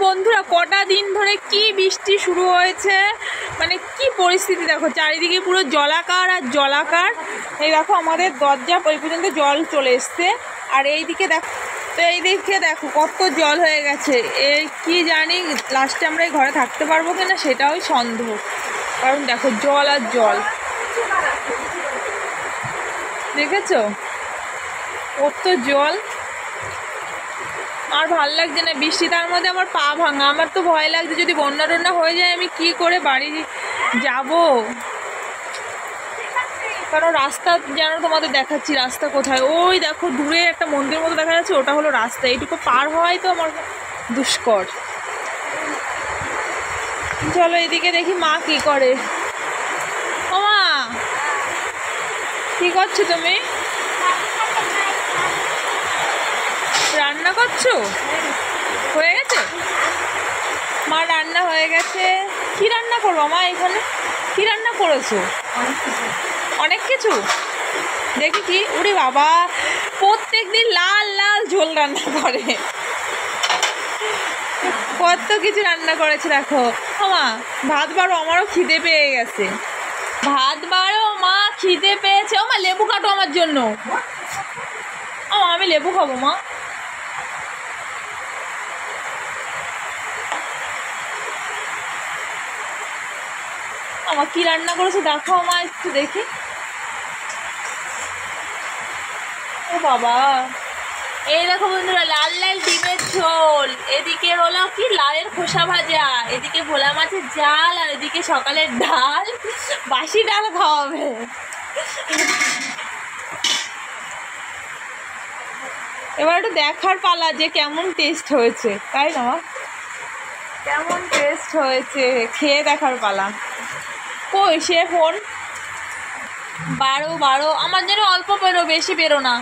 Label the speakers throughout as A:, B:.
A: বন্ধুরা কটা দিন ধরে কি বৃষ্টি শুরু হয়েছে, মানে কি পরিস্থিতি দেখো, চারিদিকে পুরো জলাকার আর জলাকার। এই দেখো আমাদের দরজা ওই পর্যন্ত জল চলে এসছে, আর এইদিকে দেখো, তো এইদিকে দেখো কত জল হয়ে গেছে। এই কি জানি লাস্টে আমরা এই ঘরে থাকতে পারবো কিনা সেটাও সন্দেহ, কারণ দেখো জল আর জল, দেখেছো কত জল। আর ভাল লাগছে না বৃষ্টি, তার মধ্যে আমার পা ভাঙা, আমার তো ভয় লাগছে যদি বন্যা টন্যা হয়ে যায় আমি কি করে বাড়ি যাব। কারণ রাস্তা যেন তোমাদের দেখাচ্ছি, রাস্তা কোথায়, ওই দেখো দূরে একটা মন্দির মতো দেখা যাচ্ছে, ওটা হলো রাস্তা। এইটুকু পার হওয়াই তো আমার দুষ্কর। চলো এদিকে দেখি মা কি করে। ও মা, কি করছো তুমি? রান্না করছো? হয়ে গেছে মা, রান্না হয়ে গেছে। কি রান্না করবো মা? এখানে কি রান্না করেছো? অনেক কিছু। দেখি কি, ওরে বাবা, প্রত্যেকদিন লাল লাল ঝোল রান্না করে, কত কিছু রান্না করেছে দেখো। মা ভাত বাড়ো, আমারও খিদে পেয়ে গেছে। ভাত বাড়ো মা, খিদে পেয়েছে। ও মা লেবু কাটো আমার জন্য। ও আমি লেবু খাবো মা। আমার কি রান্না করেছে দেখো মা, একটু দেখি। ও বাবা, এই দেখো বন্ধুরা, লাল লাল ডিমের ঝোল, এদিকে হলো কি লালের খোসা ভাজা, এদিকে ভোলা মাছের ঝাল, আর এদিকে সকালের ডাল, বাসি ডাল খাওয়াবে। এবার একটু দেখার পালা যে কেমন টেস্ট হয়েছে, তাই না? কেমন টেস্ট হয়েছে খেয়ে দেখার পালা। কই সে ফোন? বারো বারো, আমার যেন অল্প বেরো, বেশি বেরো না।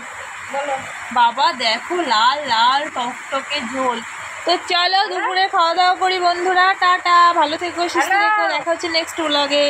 A: বাবা দেখো লাল লাল টকটকে ঝোল। তো চলো দুপুরে খাওয়া দাওয়া করি বন্ধুরা, টাটা, ভালো থেকো, সুস্থ থেকো, দেখা হচ্ছে নেক্সট ব্লগে।